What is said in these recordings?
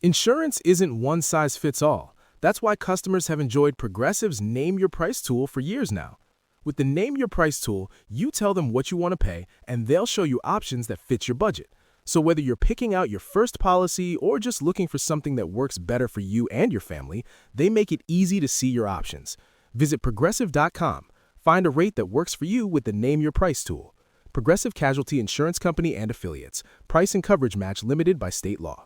Insurance isn't one size fits all. That's why customers have enjoyed Progressive's Name Your Price tool for years now. With the Name Your Price tool, you tell them what you want to pay, and they'll show you options that fit your budget. So whether you're picking out your first policy or just looking for something that works better for you and your family, they make it easy to see your options. Visit Progressive.com. Find a rate that works for you with the Name Your Price tool. Progressive Casualty Insurance Company and Affiliates. Price and coverage match limited by state law.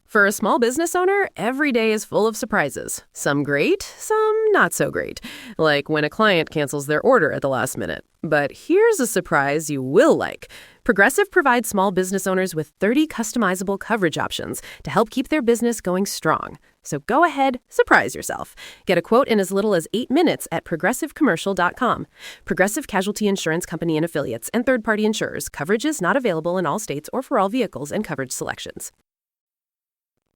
For a small business owner, every day is full of surprises. Some great, some not so great. Like when a client cancels their order at the last minute. But here's a surprise you will like. Progressive provides small business owners with 30 customizable coverage options to help keep their business going strong. So go ahead, surprise yourself. Get a quote in as little as 8 minutes at progressivecommercial.com. Progressive Casualty Insurance Company and Affiliates and third-party insurers. Coverages not available in all states or for all vehicles and coverage selections.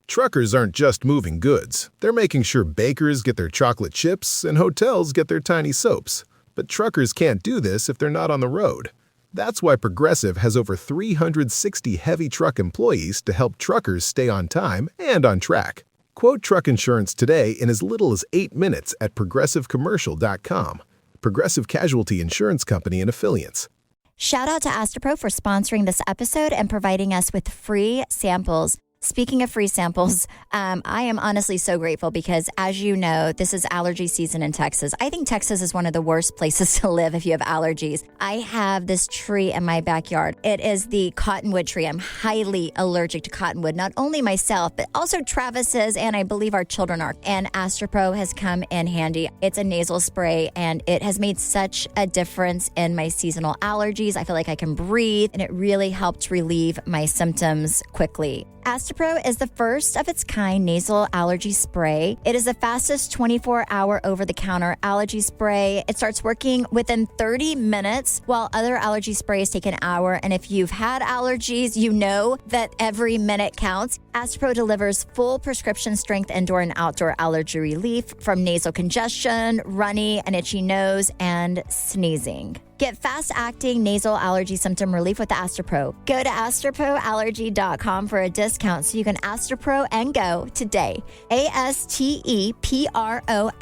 Truckers aren't just moving goods. They're making sure bakers get their chocolate chips and hotels get their tiny soaps. But truckers can't do this if they're not on the road. That's why Progressive has over 360 heavy truck employees to help truckers stay on time and on track. Quote truck insurance today in as little as 8 minutes at progressivecommercial.com. Progressive Casualty Insurance Company and Affiliates. Shout out to Astropro for sponsoring this episode and providing us with free samples. Speaking of free samples, I am honestly so grateful because, as you know, this is allergy season in Texas. I think Texas is one of the worst places to live if you have allergies. I have this tree in my backyard. It is the cottonwood tree. I'm highly allergic to cottonwood, not only myself, but also Travis's, and I believe our children are. And Astropro has come in handy. It's a nasal spray, and it has made such a difference in my seasonal allergies. I feel like I can breathe, and it really helped relieve my symptoms quickly. Astropro is the first of its kind nasal allergy spray. It is the fastest 24-hour over-the-counter allergy spray. It starts working within 30 minutes, while other allergy sprays take an hour. And if you've had allergies, you know that every minute counts. Astropro delivers full prescription strength indoor and outdoor allergy relief from nasal congestion, runny and itchy nose, and sneezing. Get fast-acting nasal allergy symptom relief with Astropro. Go to astroproallergy.com for a discount so you can Astropro and go today. ASTEPRO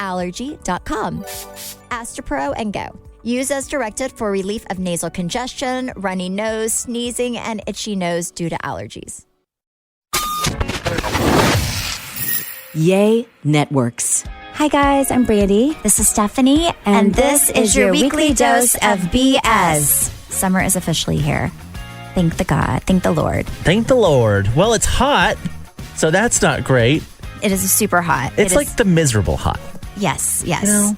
allergy.com. Astropro and go. Use as directed for relief of nasal congestion, runny nose, sneezing, and itchy nose due to allergies. Yay Networks. Hi guys, I'm Brandy. This is Stephanie. And this is your weekly dose of BS. Summer is officially here. Thank the God. Thank the Lord. Thank the Lord. Well, it's hot, so that's not great. It is super hot. It's like the miserable hot. Yes. You know?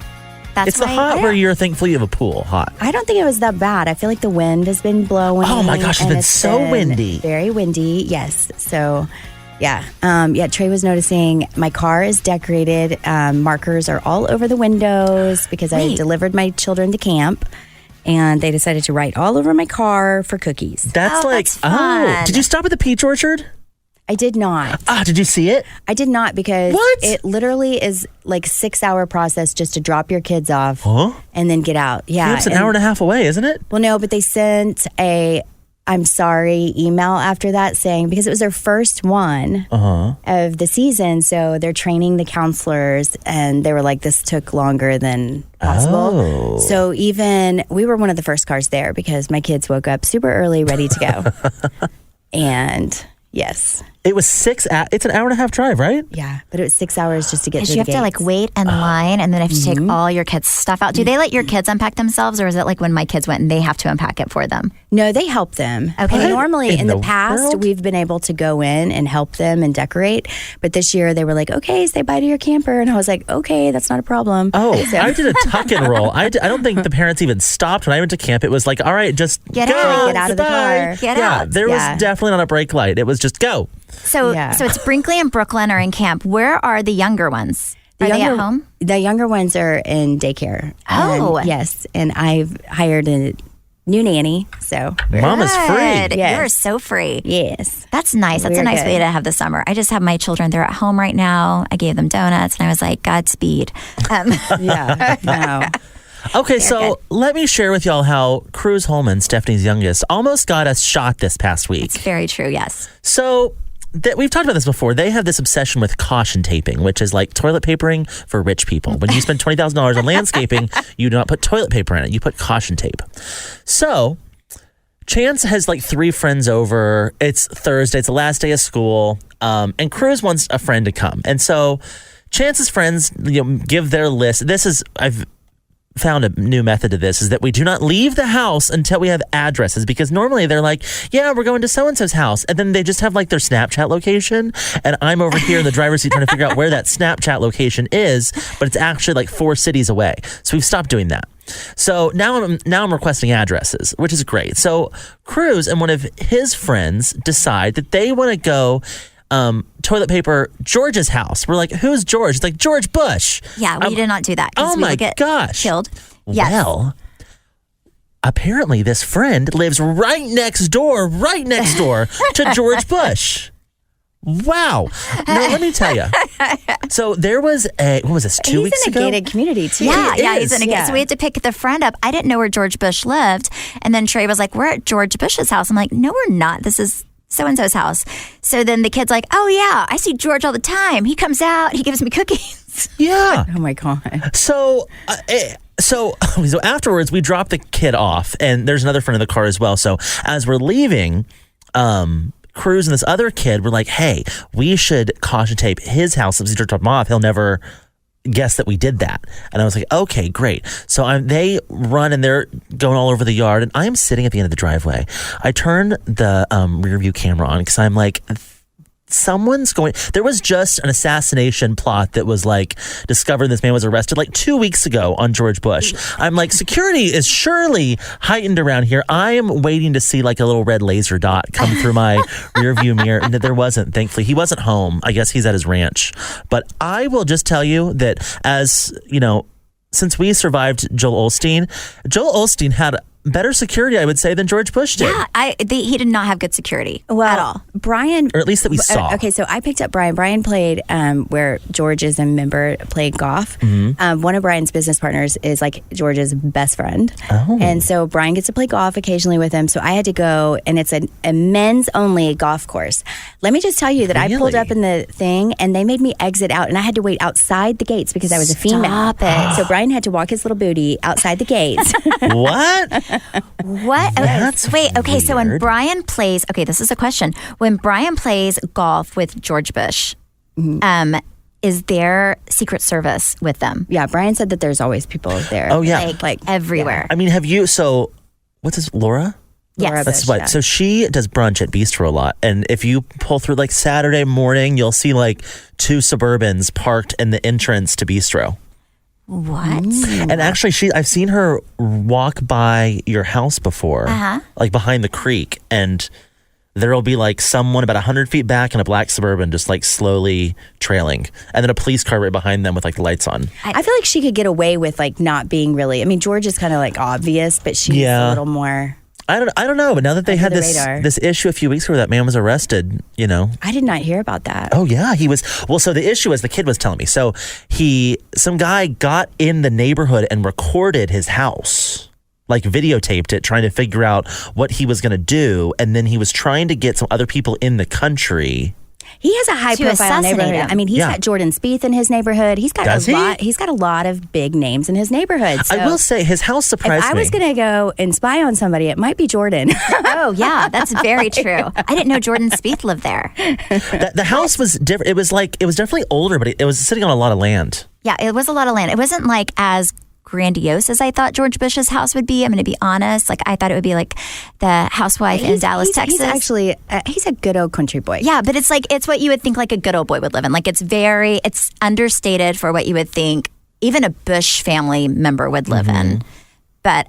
That's it's the hot where you're thankful you have a pool hot. I don't think it was that bad. I feel like the wind has been blowing. Oh my gosh, it's been so windy. Very windy, yes. So... Yeah. Trey was noticing my car is decorated. Markers are all over the windows because I delivered my children to camp and they decided to write all over my car for cookies. That's did you stop at the peach orchard? I did not. Did you see it? I did not because it literally is like 6-hour process just to drop your kids off and then get out. Yeah. It's an hour and a half away, isn't it? Well, no, but they sent a I'm sorry email after that saying, because it was their first one of the season, so they're training the counselors, and they were like, this took longer than possible. So we were one of the first cars there because my kids woke up super early, ready to go. And yes. It was it's an hour and a half drive, right? Yeah, but it was 6 hours just to get to the you have gates. to wait in line, and then have to take all your kids' stuff out. Do they let your kids unpack themselves, or is it like when my kids went and they have to unpack it for them? No, they help them. Okay. And normally in the past, we've been able to go in and help them and decorate. But this year they were like, okay, say bye to your camper. And I was like, okay, that's not a problem. I did a tuck and roll. I don't think the parents even stopped when I went to camp. It was like, all right, just get go. out. Get out of the car. Get out. There was definitely not a brake light. It was just go. So it's Brinkley and Brooklyn are in camp. Where are the younger ones? Are they at home? The younger ones are in daycare. Oh. Yes. And I've hired a new nanny. So Mama's free. Yes. You're so free. Yes. That's nice. That's a nice way to have the summer. I just have my children. They're at home right now. I gave them donuts and I was like, Godspeed. No. Okay, so let me share with y'all how Cruz Holman, Stephanie's youngest, almost got us shot this past week. It's very true, yes. So we've talked about this before. They have this obsession with caution taping, which is like toilet papering for rich people. When you spend $20,000 on landscaping, you do not put toilet paper in it. You put caution tape. So Chance has like 3 friends over. It's Thursday. It's the last day of school. And Cruz wants a friend to come. And so Chance's friends, give their list. I've found a new method to this, is that we do not leave the house until we have addresses, because normally they're like, yeah, we're going to so-and-so's house, and then they just have like their Snapchat location, and I'm over here in the driver's seat trying to figure out where that Snapchat location is, but it's actually like 4 cities away. So we've stopped doing that. So now I'm requesting addresses, which is great. So Cruz and one of his friends decide that they want to go toilet paper George's house. We're like, who's George? It's like, George Bush. Yeah, we did not do that. Oh my gosh. Killed. Yes. Well, apparently this friend lives right next door to George Bush. Wow. Now, let me tell you. So there was what was this, 2 weeks ago? He's in a gated community, too. Yeah, he's in a gated. So we had to pick the friend up. I didn't know where George Bush lived. And then Trey was like, we're at George Bush's house. I'm like, no, we're not. This is so-and-so's house. So then the kid's like, oh yeah, I see George all the time. He comes out, he gives me cookies. Yeah. Oh my God. So afterwards we drop the kid off, and there's another friend in the car as well. So as we're leaving, Cruz and this other kid were like, hey, we should caution tape his house. If we drop him off, he'll never guess that we did that. And I was like, okay, great. So they run and they're going all over the yard, and I'm sitting at the end of the driveway. I turn the rear view camera on because I'm like, someone's going. There was just an assassination plot that was like discovered. This man was arrested like 2 weeks ago on George Bush. I'm like, security is surely heightened around here. I am waiting to see like a little red laser dot come through my rear view mirror, and there wasn't. Thankfully, he wasn't home. I guess he's at his ranch. But I will just tell you that, as you know, since we survived Joel Osteen had better security, I would say, than George Bush did. Yeah, he did not have good security at all. Brian, or at least that we saw. Okay, so I picked up Brian. Brian played where George is a member, played golf. Mm-hmm. One of Brian's business partners is like George's best friend. Oh. And so Brian gets to play golf occasionally with him. So I had to go, and it's a men's only golf course. Let me just tell you that I pulled up in the thing, and they made me exit out, and I had to wait outside the gates because I was a female. Stop it. So Brian had to walk his little booty outside the gates. What? What? That's Wait, okay, so when weird. Brian plays, okay, this is a question. When Brian plays golf with George Bush, is there Secret Service with them? Yeah, Brian said that there's always people there. Oh, yeah. Like everywhere. I mean, what's this, Laura? Yes. Laura That's Bush, what. yeah. So she does brunch at Bistro a lot, and if you pull through like Saturday morning, you'll see like 2 Suburbans parked in the entrance to Bistro. What? And actually, I've seen her walk by your house before, like behind the creek, and there'll be like someone about 100 feet back in a black Suburban just like slowly trailing, and then a police car right behind them with like the lights on. I feel like she could get away with like not being really. I mean, George is kind of like obvious, but she's a little more. I don't know, but now that they had Under the radar. this issue a few weeks ago where that man was arrested, I did not hear about that. Oh yeah, he was. Well, so the issue, as the kid was telling me, so some guy got in the neighborhood and recorded his house, like videotaped it, trying to figure out what he was going to do, and then he was trying to get some other people in the country. He has a high To profile assassinate neighborhood. him. I mean, he's got Jordan Spieth in his neighborhood. He's got Does he? lot. He's got a lot of big names in his neighborhood. So I will say his house surprised if I me. was going to go and spy on somebody, it might be Jordan. Oh, yeah, that's very true. I didn't know Jordan Spieth lived there. The house was different. It was definitely older, but it was sitting on a lot of land. Yeah, it was a lot of land. It wasn't like as grandiose as I thought George Bush's house would be. I'm going to be honest. Like I thought it would be like the housewife in Dallas, Texas. He's actually he's a good old country boy. Yeah, but it's what you would think like a good old boy would live in. Like it's understated for what you would think even a Bush family member would live in. But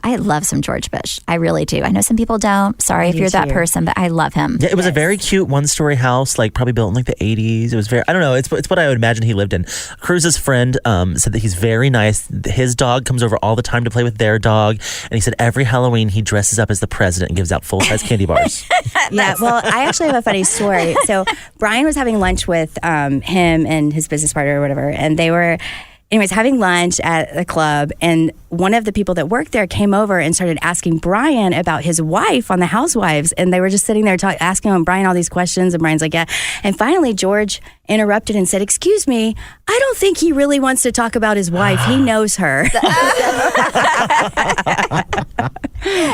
I love some George Bush. I really do. I know some people don't. Sorry if you're that person, but I love him. Yeah, it was a very cute 1-story house, like probably built in like the 80s. It was very, I don't know, it's what I would imagine he lived in. Cruz's friend said that he's very nice. His dog comes over all the time to play with their dog. And he said every Halloween he dresses up as the president and gives out full-size candy bars. Yeah, well, I actually have a funny story. So Brian was having lunch with him and his business partner or whatever, and they were anyways, having lunch at the club, and one of the people that worked there came over and started asking Brian about his wife on the Housewives, and they were just sitting there asking him, Brian all these questions, and Brian's like, yeah. And finally, George interrupted and said, excuse me, I don't think he really wants to talk about his wife. He knows her.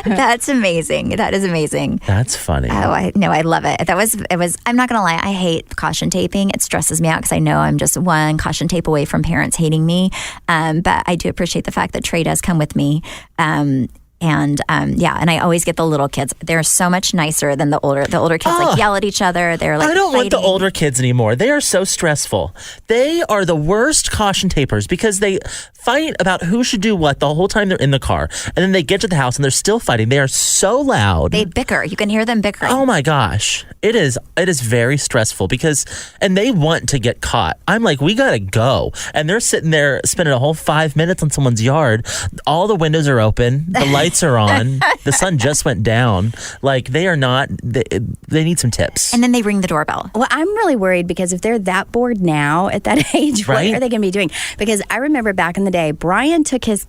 That's amazing. That is amazing. That's funny. Oh, I love it. It was, I'm not going to lie, I hate caution taping. It stresses me out because I know I'm just one caution tape away from parents hating me. But I do appreciate the fact that Trey does come with me. And I always get the little kids. They're so much nicer than the older kids. Like yell at each other. They're like, I don't want the fighting. older kids anymore. They are so stressful. They are the worst caution tapers because they fight about who should do what the whole time they're in the car, and then they get to the house and they're still fighting. They are so loud. They bicker. You can hear them bickering. Oh my gosh, it is very stressful and they want to get caught. I'm like, we gotta go, and they're sitting there spending a whole 5 minutes on someone's yard. All the windows are open. The lights are on. The sun just went down. Like, they are not. They need some tips. And then they ring the doorbell. Well, I'm really worried because if they're that bored now at that age, Right? what are they going to be doing? Because I remember back in the day, Brian took his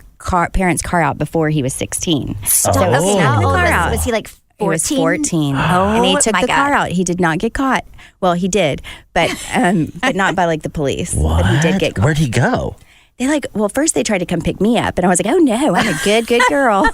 parents' car out before he was 16. Stop. So Okay, he how took the old car out. was he? Like 14? He was 14. Oh, and he took my the car God. out. He did not get caught. Well, he did, but not by like the police. What? But he did get caught. Where'd he go? First they tried to come pick me up, and I was like, oh no, I'm a good girl.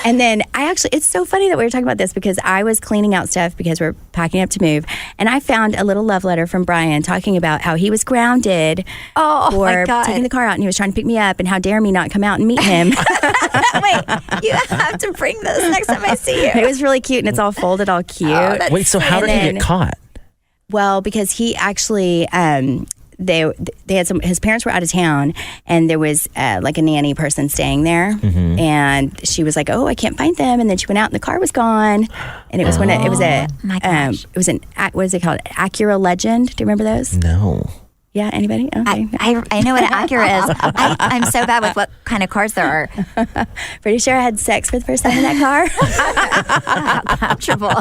And then it's so funny that we were talking about this because I was cleaning out stuff because we're packing up to move, and I found a little love letter from Brian talking about how he was grounded my for God. taking the car out, and he was trying to pick me up, and how dare me not come out and meet him. Wait, you have to bring this next time I see you. It was really cute, and it's all folded, all cute. that's Wait, so how did he then- get caught? Well, because he actually, they had his parents were out of town, and there was like a nanny person staying there, and she was like, "Oh, I can't find them," and then she went out, and the car was gone, and it was what is it called? Acura Legend. Do you remember those? No. Yeah, anybody? Okay. I know what an Acura is. I'm so bad with what kind of cars there are. Pretty sure I had sex for the first time in that car. Comfortable.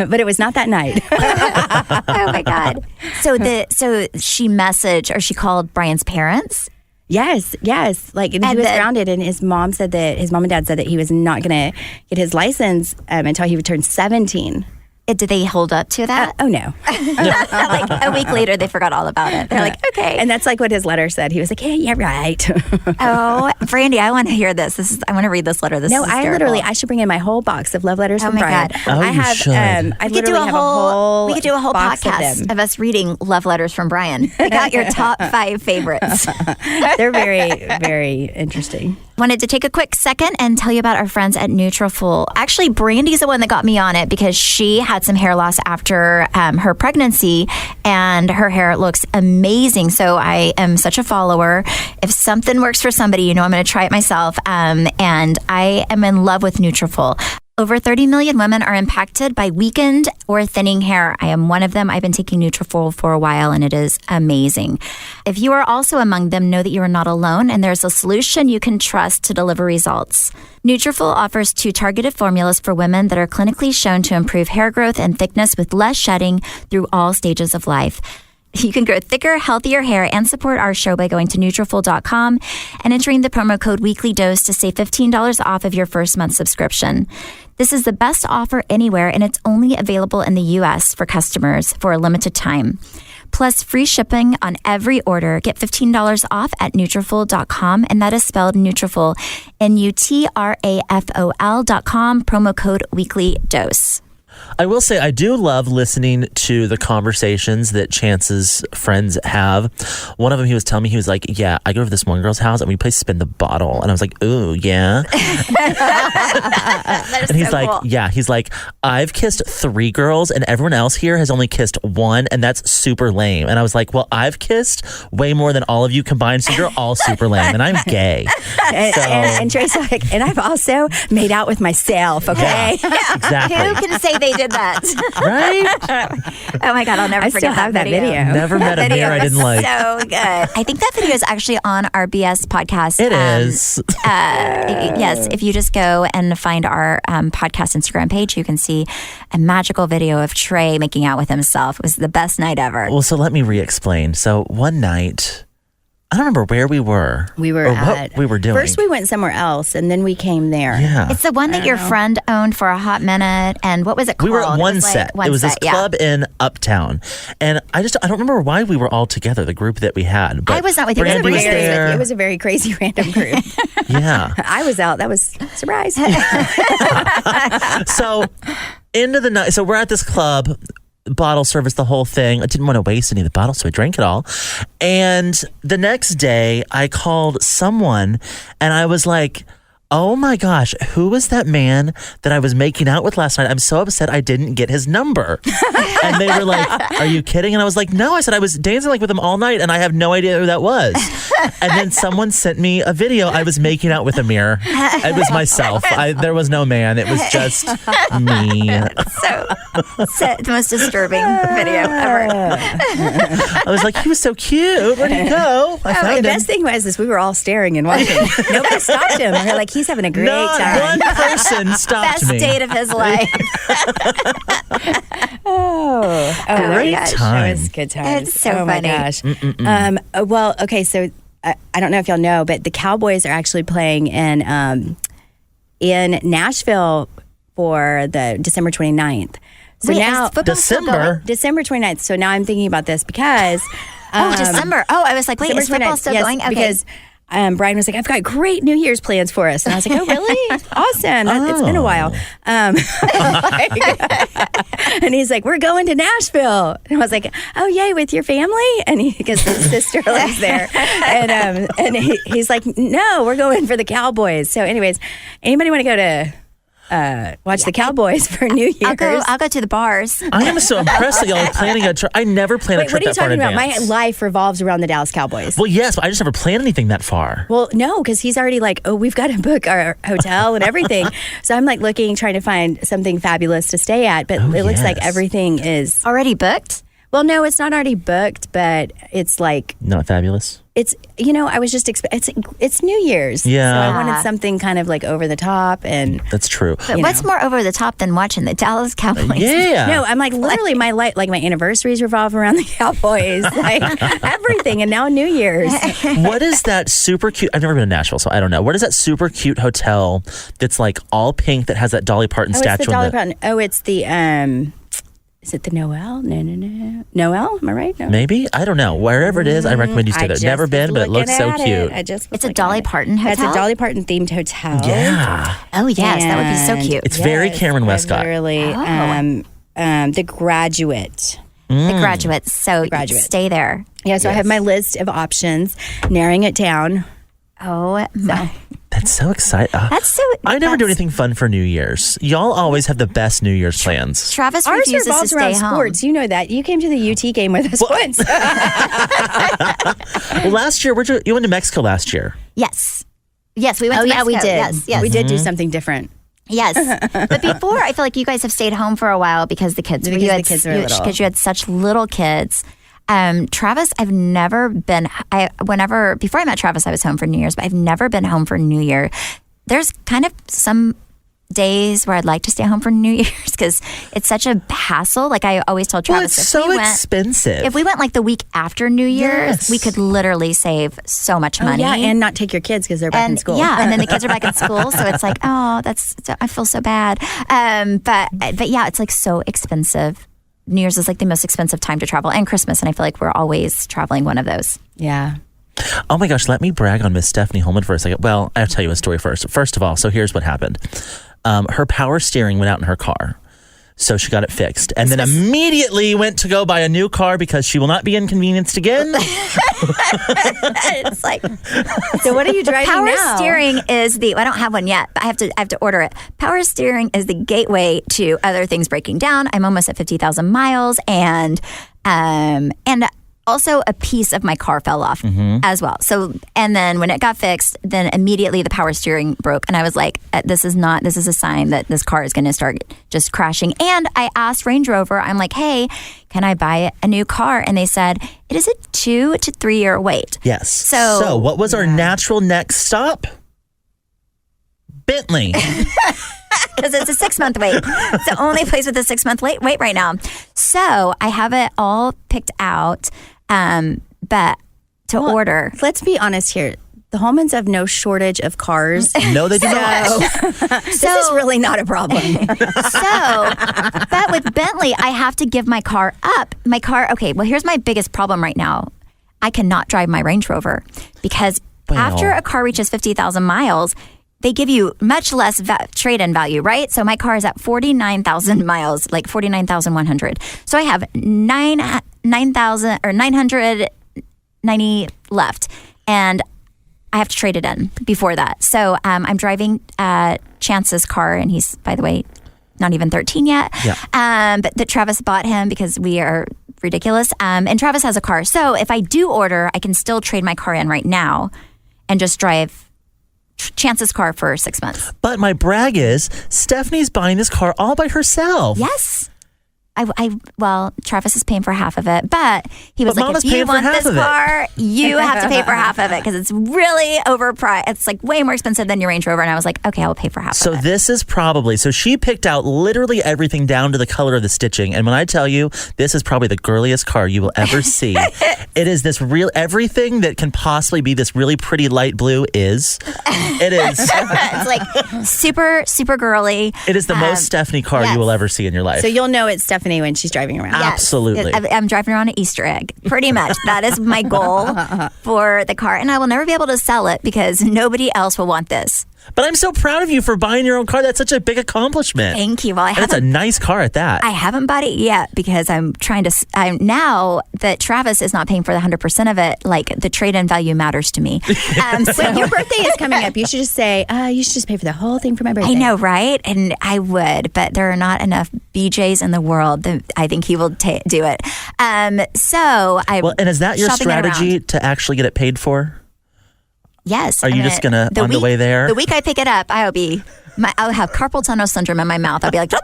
But it was not that night. Oh my God. So she messaged or she called Brian's parents? Yes. Like, and he was grounded, and his mom and dad said that he was not going to get his license until he would turn 17. Did they hold up to that? Oh, no. Like a week later, they forgot all about it. They're like, okay. And that's like what his letter said. He was like, yeah, right. Oh, Brandy, I want to hear this. I want to read this letter. This is hysterical. I should bring in my whole box of love letters from my Brian. God. Oh, I you have, should. I We could literally have a whole we could do a whole box podcast them. of us reading love letters from Brian. We got your top 5 favorites. They're very, very interesting. Wanted to take a quick second and tell you about our friends at Nutrafol. Actually, Brandy's the one that got me on it because she had some hair loss after her pregnancy, and her hair looks amazing. So I am such a follower. If something works for somebody, I'm going to try it myself. And I am in love with Nutrafol. Over 30 million women are impacted by weakened or thinning hair. I am one of them. I've been taking Nutrafol for a while, and it is amazing. If you are also among them, know that you are not alone, and there's a solution you can trust to deliver results. Nutrafol offers 2 targeted formulas for women that are clinically shown to improve hair growth and thickness with less shedding through all stages of life. You can grow thicker, healthier hair and support our show by going to Nutrafol.com and entering the promo code WeeklyDose to save $15 off of your first month subscription. This is the best offer anywhere, and it's only available in the U.S. for customers for a limited time. Plus free shipping on every order. Get $15 off at Nutrafol.com, and that is spelled Nutrafol, Nutrafol.com, promo code WeeklyDose. I will say I do love listening to the conversations that Chance's friends have. One of them, he was telling me, he was like, yeah, I go to this one girl's house and we play spin the bottle. And I was like, ooh, yeah. And he's like, cool. Yeah, he's like, I've kissed 3 girls and everyone else here has only kissed 1, and that's super lame. And I was like, well, I've kissed way more than all of you combined, so you're all super lame, and I'm gay. And Trey's like, and I've also made out with myself, okay? Yeah, exactly. Who can say they didn't? did that. Right? Oh my God, I'll never I forget still have that video. Never met a Video mirror I didn't was like. So good. I think that video is actually on our BS podcast. It is. Yes, if you just go and find our podcast Instagram page, you can see a magical video of Trey making out with himself. It was the best night ever. Well, so let me re-explain. So one night, I don't remember where we were. We were or at what we were doing. First, we went somewhere else, and then we came there. Yeah. It's the one that your friend owned for a hot minute. And what was it called? We were at one It was set. One it was this set, yeah. club in Uptown. And I don't remember why we were all together, the group that we had. But I was not with you. Brandy was there. It was a very crazy random group. Yeah. I was out. That was a surprise. So, end of the night. So, we're at this club, bottle service, the whole thing. I didn't want to waste any of the bottles, so I drank it all. And the next day, I called someone and I was like, oh my gosh, who was that man that I was making out with last night? I'm so upset I didn't get his number. And they were like, are you kidding? And I was like, no. I said I was dancing with him all night and I have no idea who that was. And then someone sent me a video. I was making out with a mirror. It was myself. There was no man. It was just me. So the most disturbing video ever. I was like, he was so cute. Where'd he go? I The found him. best thing was we were all staring and watching. Nobody stopped him. We were like, he's having a great Not time. one person stopped Best me. date of his life. Great gosh, time. It was good times. It's so oh funny. my gosh. Well, okay, so I don't know if y'all know, but the Cowboys are actually playing in Nashville for the December 29th. So Wait, now is football still going? December 29th. So now I'm thinking about this because December. Oh, I was like, wait, is December football 29th, still yes, going? Okay. Because Brian was like, I've got great New Year's plans for us. And I was like, oh, really? Awesome. It's been a while. And he's like, we're going to Nashville. And I was like, oh, yay, with your family? And because his sister lives there. And he's like, no, we're going for the Cowboys. So anyways, anybody want to go to watch the Cowboys for New Year's? I'll go to the bars. I am so impressed that y'all are planning a trip. I never plan a Wait, trip what are you that far in talking about? My advance. life revolves around the Dallas Cowboys. Well, yes, but I just never planned anything that far. Well, no, because he's already like, oh, we've got to book our hotel and everything. So I'm like trying to find something fabulous to stay at. But it looks like yes. everything is. Already booked? Well, no, it's not already booked, but it's like, Not fabulous. it's, I was just, it's New Year's. Yeah. So I wanted something kind of like over the top. And That's true. But what's more over the top than watching the Dallas Cowboys? Yeah. no, I'm like literally my life, like my anniversaries revolve around the Cowboys, like everything. And now New Year's. What is that super cute? I've never been to Nashville, so I don't know. What is that super cute hotel that's like all pink that has that Dolly Parton Oh, it's the statue? Dolly in the, Parton. Oh, it's the, is it the Noel? No. Noel? Am I right? No. maybe? I don't know. Wherever it is, I recommend you stay I there. just Never been, but it was looks so looking at cute. it. I just was It's a looking Dolly at it. Parton hotel? It's a Dolly Parton themed hotel. Yeah. Oh, yes, that would be so And- cute. It's very Cameron Westcott. Literally, The Graduate. The Graduates. So Graduate. stay there. Yeah, so I have my list of options, narrowing it down. Oh, my. That's so exciting. That's so. I never do that's- anything fun for New Year's. Y'all always have the best New Year's plans. Travis Ours refuses to revolves stay around home. sports. You know that. You came to the UT game with us once. Well, last year, you went to Mexico last year. Yes. Yes, we went Oh, to yeah, Mexico. we did. Yes. We did Mm-hmm. do something different. Yes. But before, I feel like you guys have stayed home for a while because the kids Because the kids were little. Because you had such little kids. Travis, I've never been, before I met Travis, I was home for New Year's, but I've never been home for New Year. There's kind of some days where I'd like to stay home for New Year's because it's such a hassle. Like I always told Well, Travis, it's so expensive. if we went like the week after New Year's, Yes. we could literally save so much money. Yeah, and not take your kids because they're back in school. Yeah, and then the kids are back in school, so it's like, oh, I feel so bad. But yeah, it's like so expensive. New Year's is like the most expensive time to travel, and Christmas, and I feel like we're always traveling one of those. Yeah. Oh my gosh, let me brag on Miss Stephanie Holman for a second. Well, I have to tell you a story first. First of all, so here's what happened. Her power steering went out in her car. So she got it fixed and then immediately went to go buy a new car because she will not be inconvenienced again. It's like So what are you driving power now? steering is I don't have one yet, but I have to order it. Power steering is the gateway to other things breaking down. I'm almost at 50,000 miles and also a piece of my car fell off as well. So, and then when it got fixed, then immediately the power steering broke. And I was like, this is a sign that this car is going to start just crashing. And I asked Range Rover, I'm like, hey, can I buy a new car? And they said, it is a 2 to 3 year wait. Yes. So what was our natural next stop? Bentley. Because it's a 6 month wait. It's the only place with a 6 month wait right now. So I have it all picked out, but to order. Let's be honest here. The Holmans have no shortage of cars. No, they do not. This is really not a problem. But with Bentley, I have to give my car up. Okay, well, here's my biggest problem right now. I cannot drive my Range Rover because after a car reaches 50,000 miles, they give you much less trade-in value, right? So my car is at 49,000 miles, like 49,100. So I have 990 left, and I have to trade it in before that. So I'm driving Chance's car, and he's, by the way, not even 13 yet. Yeah. But that Travis bought him because we are ridiculous. And Travis has a car. So if I do order, I can still trade my car in right now and just drive Chance's car for 6 months. But my brag is Stephanie's buying this car all by herself. Yes. Well, Travis is paying for half of it, but he was But like, Mama's if you paying for want half this of it. car, you have to pay for half of it because it's really overpriced. It's like way more expensive than your Range Rover. And I was like, okay, I'll pay for half So of it. this is probably, so she picked out literally everything down to the color of the stitching. And when I tell you, this is probably the girliest car you will ever see. It is this real, everything that can possibly be this really pretty light blue is. It is. It's like super, super girly. It is the most Stephanie car yes. you will ever see in your life. So you'll know it's Stephanie when she's driving around. Yes. Absolutely. I'm driving around an Easter egg. Pretty much. That is my goal for the car. And I will never be able to sell it because nobody else will want this. But I'm so proud of you for buying your own car. That's such a big accomplishment. Thank you. Well, And it's a nice car at that. I haven't bought it yet because I'm trying to. Now that Travis is not paying for the 100% of it, like the trade-in value matters to me. When your birthday is coming up, you should just say, you should just pay for the whole thing for my birthday. I know, right? And I would, but there are not enough BJs in the world that I think he will do it. So I. Well, and is that your shopping it around. strategy to actually get it paid for? Yes. Are you just gonna on the way there? The week I pick it up, I'll have carpal tunnel syndrome in my mouth. I'll be like, how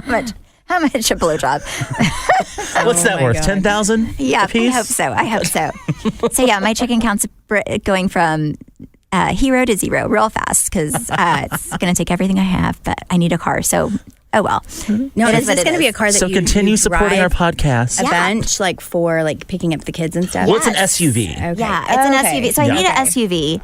much a blowjob? What's that worth? 10,000? Yeah, a piece? I hope so. So yeah, my chicken count's going from hero to zero real fast because it's going to take everything I have, but I need a car. So. Oh well. No, it this is going to be a car that So you continue supporting our drive podcast. a bench, like for like picking up the kids and stuff. Well, it's an Yes. SUV. Okay. Yeah, it's an Okay. SUV. So I need an SUV.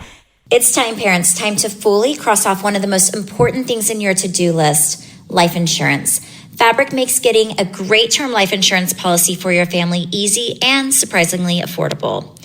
It's time, parents, time to fully cross off one of the most important things in your to-do list, life insurance. Fabric makes getting a great term life insurance policy for your family easy and surprisingly affordable.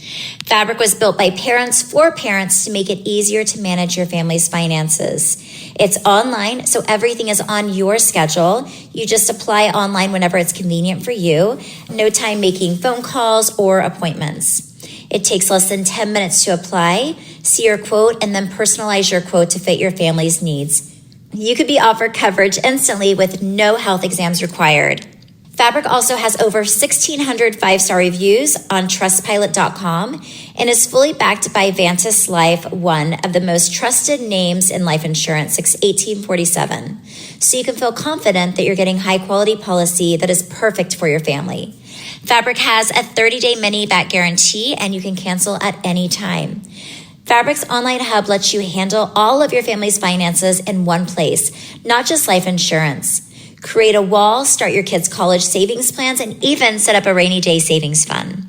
Fabric was built by parents for parents to make it easier to manage your family's finances. It's online, so everything is on your schedule. You just apply online whenever it's convenient for you. No time making phone calls or appointments. It takes less than 10 minutes to apply, see your quote, and then personalize your quote to fit your family's needs. You could be offered coverage instantly with no health exams required. Fabric also has over 1,600 five-star reviews on Trustpilot.com and is fully backed by Vantis Life, one of the most trusted names in life insurance since 1847. So you can feel confident that you're getting high-quality policy that is perfect for your family. Fabric has a 30-day money-back guarantee, and you can cancel at any time. Fabric's online hub lets you handle all of your family's finances in one place, not just life insurance. Create a wall, start your kids' college savings plans, and even set up a rainy day savings fund.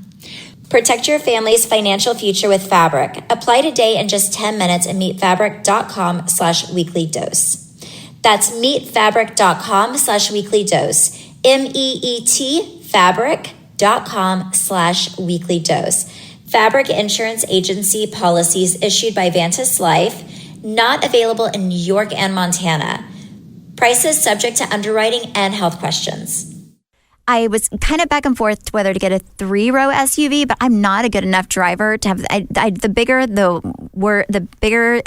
Protect your family's financial future with Fabric. Apply today in just 10 minutes and meet fabric.com/weekly dose. That's meetfabric.com/weekly dose. MEET fabric.com/weekly dose. Fabric Insurance Agency policies issued by Vantis Life, not available in New York and Montana. Prices subject to underwriting and health questions. I was kind of back and forth to whether to get a 3-row SUV, but I'm not a good enough driver to have. The bigger it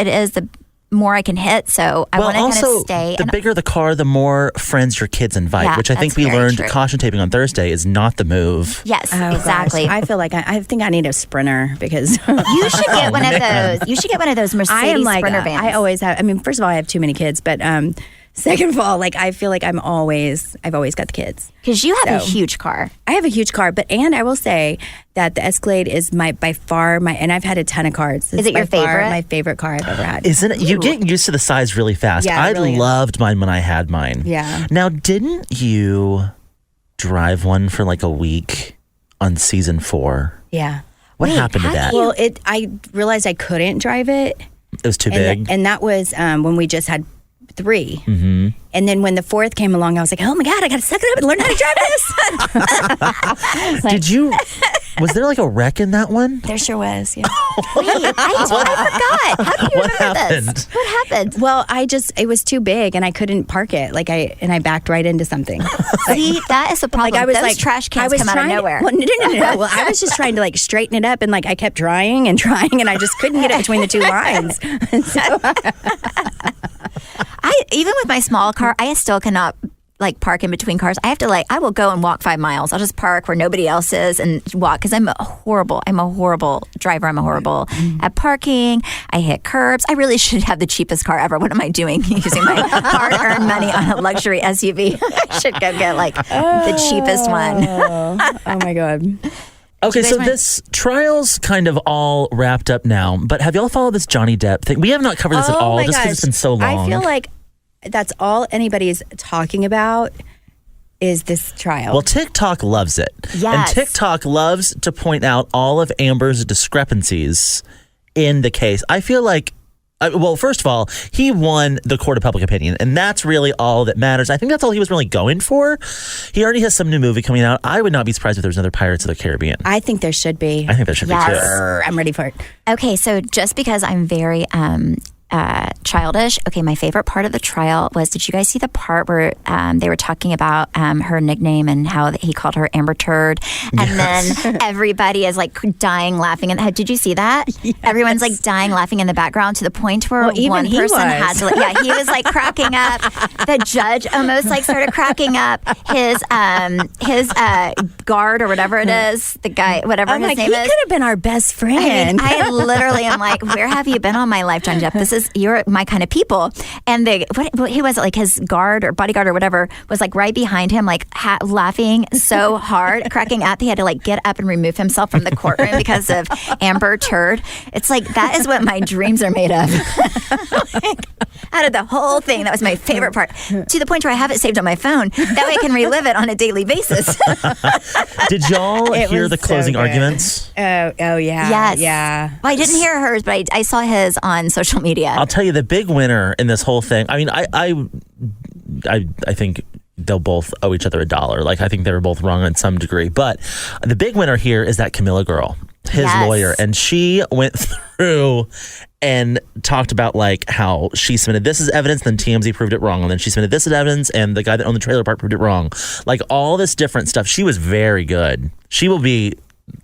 is, the more I can hit. So I want to kind of stay. The bigger the car, the more friends your kids invite, Yeah, which I think we that's very learned true. caution taping on Thursday is not the move. Yes, Oh, exactly. gosh. I feel like I think I need a Sprinter because You should get one of those. You should get one of those Mercedes I am like Sprinter vans. I always have. I mean, first of all, I have too many kids, but second of all, like I feel like I've always got the kids. Because you have a So- huge car. I have a huge car, and I will say that the Escalade is by far and I've had a ton of cars. Is it your by far favorite? My favorite car I've ever had. Isn't it? You get used to the size really fast. Yeah, I really. loved mine when I had mine. Yeah. Now, didn't you drive one for like a week on season 4? Yeah. What Wait, happened to how that? do Well, I realized I couldn't drive it. It was too And, big. and that was when we just had 3. Mm-hmm. And then when the 4th came along, I was like, oh my God, I got to suck it up and learn how to drive this. Did you? Was there like a wreck in that one? There sure was. Yeah. Wait, I forgot. How do you What remember happened? this? What happened? Well, it was too big and I couldn't park it. And I backed right into something. See, that is the problem. Like I was Those like trash cans come out of nowhere. Well, no. Well, I was just trying to like straighten it up, and like I kept trying, and I just couldn't get it between the two lines. And so, Even with my small car, I still cannot like park in between cars. I have to I will go and walk 5 miles. I'll just park where nobody else is and walk because I'm a horrible driver. I'm a horrible at parking. I hit curbs. I really should have the cheapest car ever. What am I doing using my hard-earned money on a luxury SUV? I should go get the cheapest one. oh my God. Okay, so this trial's kind of all wrapped up now, but have y'all followed this Johnny Depp thing? We have not covered this at all my just because it's gosh. been so long. I feel like that's all anybody's talking about is this trial. Well, TikTok loves it. Yes. And TikTok loves to point out all of Amber's discrepancies in the case. I feel like, well, first of all, he won the court of public opinion, and that's really all that matters. I think that's all he was really going for. He already has some new movie coming out. I would not be surprised if there's another Pirates of the Caribbean. I think there should be. I think there should be Yes. too. I'm ready for it. Okay, so just because I'm very childish, okay, my favorite part of the trial was, did you guys see the part where they were talking about her nickname and how he called her Amber Turd? And then everybody is like dying laughing. And did you see that? Yes. Everyone's like dying laughing in the background to the point where even one he person was. had to, he was like cracking up. The judge almost like started cracking up. His guard or whatever it is, the guy, whatever I'm his like, name he is. could have been our best friend. I literally am like, where have you been all my life, Johnny Depp? You're my kind of people. And he was like his guard or bodyguard or whatever was like right behind him, like laughing so hard, cracking up. He had to like get up and remove himself from the courtroom because of Amber Turd. It's like, that is what my dreams are made of. Like, out of the whole thing, that was my favorite part. To the point where I have it saved on my phone. That way I can relive it on a daily basis. Did y'all It hear was the closing so good. arguments? Oh yeah. Yes. Yeah. Well, I didn't hear hers, but I saw his on social media. I'll tell you the big winner in this whole thing. I mean, I think they'll both owe each other $1. Like, I think they were both wrong in some degree. But the big winner here is that Camilla girl, his Yes. lawyer. And she went through and talked about like how she submitted this as evidence, then TMZ proved it wrong. And then she submitted this as evidence, and the guy that owned the trailer park proved it wrong. Like all this different stuff. She was very good. She will be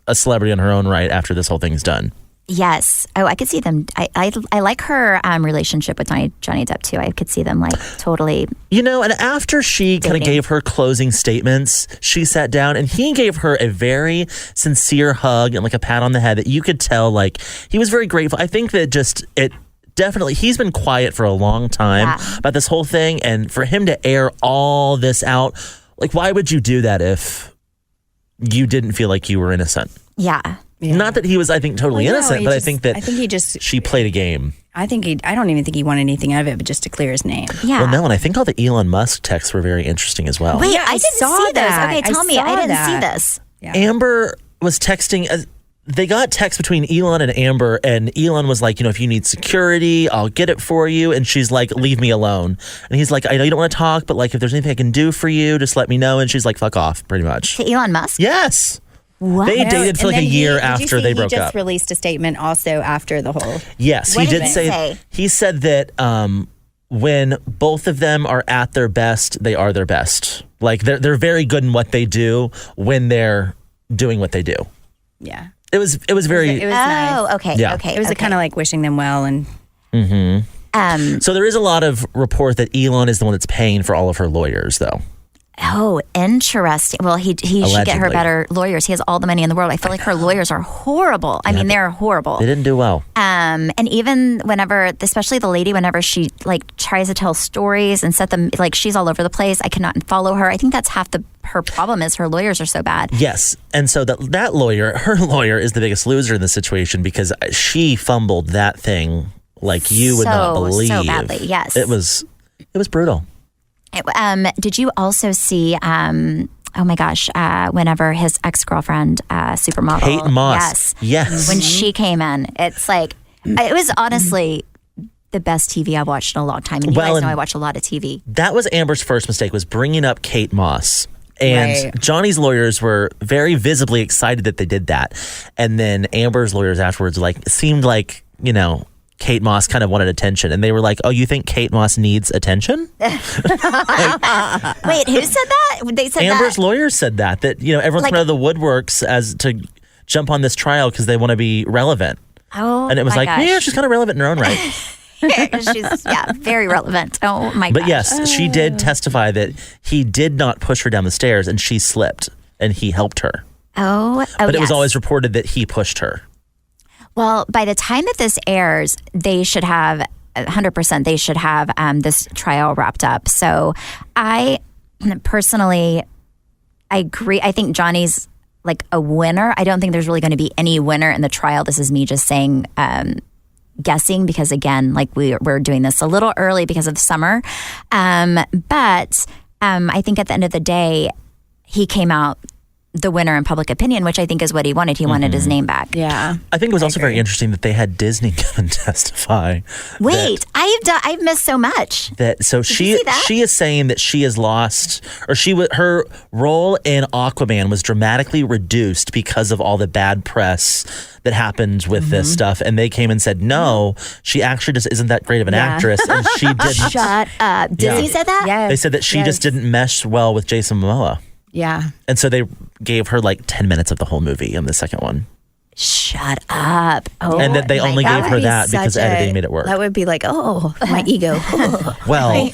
a celebrity in her own right after this whole thing's done. Yes. Oh, I could see them. I like her relationship with Johnny Depp too. I could see them like totally. You know, and after she kind of Dating. gave her closing statements, she sat down and he gave her a very sincere hug and like a pat on the head that you could tell like he was very grateful. I think that definitely, he's been quiet for a long time about this whole thing, and for him to air all this out, like why would you do that if you didn't feel like you were innocent? Yeah. Not that he was, I think, totally innocent, but I think he just. she played a game. I don't even think he wanted anything out of it, but just to clear his name. Yeah. Well, no, and I think all the Elon Musk texts were very interesting as well. Wait, Yeah, I didn't saw see that. those. Okay, tell me. saw I didn't that. see this. Yeah. Amber was texting. They got text between Elon and Amber, and Elon was like, if you need security, I'll get it for you. And she's like, leave me alone. And he's like, I know you don't want to talk, but like, if there's anything I can do for you, just let me know. And she's like, fuck off, pretty much. To Elon Musk? Yes. What? They dated for And like a then year did you after see they broke He up. just released a statement also after the whole. Yes, What he did did he say, say? he said that when both of them are at their best, they are their best. Like they're very good in what they do when they're doing what they do. Yeah. It was very It was nice. Oh, okay. Yeah. Okay. It was okay. kind of like wishing them well and. he So there is a lot of report that Elon is the one that's paying for all of her lawyers, though. Oh, interesting. Well, he should get her Allegedly. better lawyers. He has all the money in the world. I feel like her lawyers are horrible. I mean, they're horrible. They didn't do well. And even whenever, especially the lady, whenever she like tries to tell stories and set them, like she's all over the place. I cannot follow her. I think that's half her problem is her lawyers are so bad. Yes. And so that lawyer, her lawyer is the biggest loser in this situation because she fumbled that thing like you would not believe. So badly, yes. It was brutal. Did you also see, oh my gosh, whenever his ex-girlfriend, supermodel. Kate Moss. Yes. When she came in, it's like, it was honestly the best TV I've watched in a long time. And you guys know I watch a lot of TV. That was Amber's first mistake, was bringing up Kate Moss. And Johnny's lawyers were very visibly excited that they did that. And then Amber's lawyers afterwards seemed like, Kate Moss kind of wanted attention. And they were like, oh, you think Kate Moss needs attention? Wait, who said that? They said Amber's that? lawyers said that everyone's coming out of the woodworks as to jump on this trial because they want to be relevant. Oh, and it was my like, gosh. yeah, she's kind of relevant in her own right. She's, very relevant. Oh, my gosh. But yes, she did testify that he did not push her down the stairs and she slipped and he helped her. But it was always reported that he pushed her. Well, by the time that this airs, they should have 100%. They should have this trial wrapped up. So, I personally, I agree. I think Johnny's like a winner. I don't think there's really going to be any winner in the trial. This is me just saying, guessing because again, like we're doing this a little early because of the summer. But I think at the end of the day, he came out the winner in public opinion, which I think is what he wanted. He wanted his name back. Yeah. I think it was also very interesting that they had Disney come and testify. Wait, I've missed so much. She is saying that she has lost, or her role in Aquaman was dramatically reduced because of all the bad press that happened with this stuff. And they came and said, no, she actually just isn't that great of an actress. And she didn't. Shut up. Disney said that? Yes. They said that she just didn't mesh well with Jason Momoa. Yeah. And so they gave her like 10 minutes of the whole movie in the second one. Shut up. Oh, and that they only gave her that Such because editing made it work. That would be like, my ego. Well,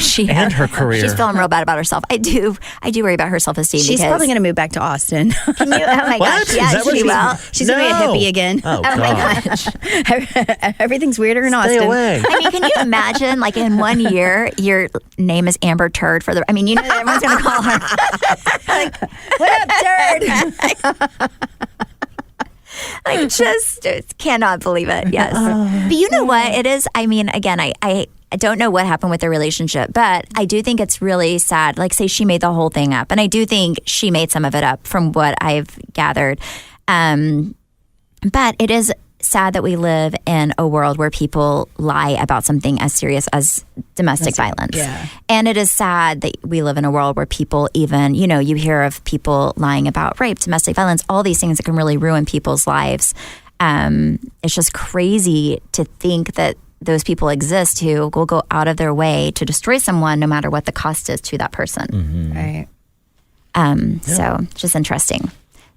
she and her career. She's feeling real bad about herself. I do worry about her self-esteem. She's probably going to move back to Austin. Can you, oh my What? gosh. Yeah, Is that what she will. She's going to be a hippie again. Oh, my gosh. gosh. Everything's weirder in Stay Austin. away. I mean, can you imagine, like, in 1 year, your name is Amber Turd that everyone's going to call her. What up, Turd? I just cannot believe it. Yes. But you know what? It is, I mean, again, I don't know what happened with their relationship, but I do think it's really sad. Like, say she made the whole thing up. And I do think she made some of it up from what I've gathered. But it is sad that we live in a world where people lie about something as serious as domestic violence. Yeah. And it is sad that we live in a world where people even, you hear of people lying about rape, domestic violence, all these things that can really ruin people's lives. It's just crazy to think that those people exist who will go out of their way to destroy someone no matter what the cost is to that person. Mm-hmm. Right. So it's just interesting.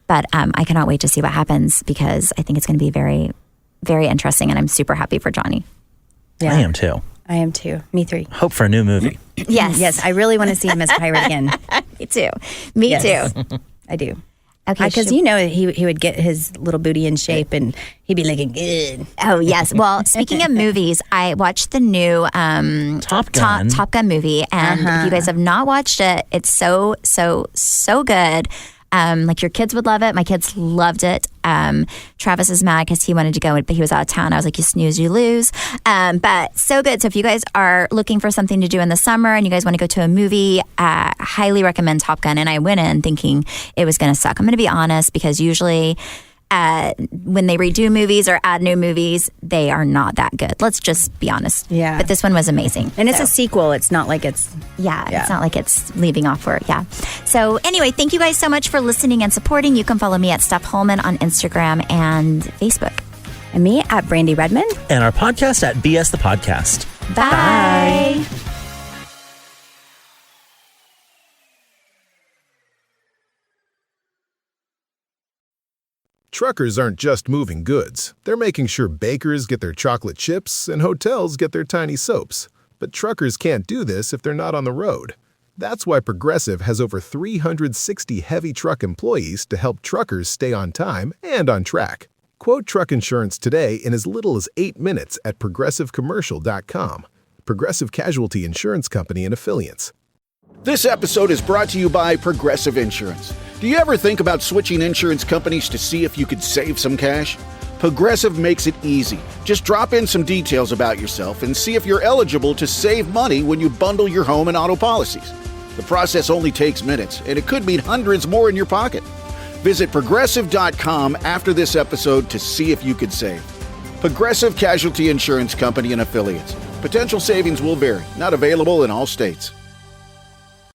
But I cannot wait to see what happens because I think it's going to be very, very interesting. And I'm super happy for Johnny. Yeah. I am too. I am too. Me three. Hope for a new movie. Yes. Yes, I really want to see him as pirate again. Me too. Me too. I do. Okay. Because he would get his little booty in shape and he'd be looking good. Oh, yes. Well, speaking of movies, I watched the new Top Gun. Top Gun movie. And if you guys have not watched it, it's so, so, so good. Like your kids would love it. My kids loved it. Travis is mad because he wanted to go, but he was out of town. I was like, you snooze, you lose. But so good. So if you guys are looking for something to do in the summer and you guys want to go to a movie, highly recommend Top Gun. And I went in thinking it was going to suck. I'm going to be honest because usually when they redo movies or add new movies, they are not that good. Let's just be honest. Yeah. But this one was amazing. And it's a sequel. It's not like it's... Yeah, it's not like it's leaving off for it. Yeah. So anyway, thank you guys so much for listening and supporting. You can follow me at Steph Holman on Instagram and Facebook. And me at Brandy Redmond. And our podcast at BS the Podcast. Bye. Truckers aren't just moving goods. They're making sure bakers get their chocolate chips and hotels get their tiny soaps. But truckers can't do this if they're not on the road. That's why Progressive has over 360 heavy truck employees to help truckers stay on time and on track. Quote truck insurance today in as little as 8 minutes at progressivecommercial.com. Progressive Casualty Insurance Company and Affiliates. This episode is brought to you by Progressive Insurance. Do you ever think about switching insurance companies to see if you could save some cash? Progressive makes it easy. Just drop in some details about yourself and see if you're eligible to save money when you bundle your home and auto policies. The process only takes minutes, and it could mean hundreds more in your pocket. Visit Progressive.com after this episode to see if you could save. Progressive Casualty Insurance Company and Affiliates. Potential savings will vary. Not available in all states.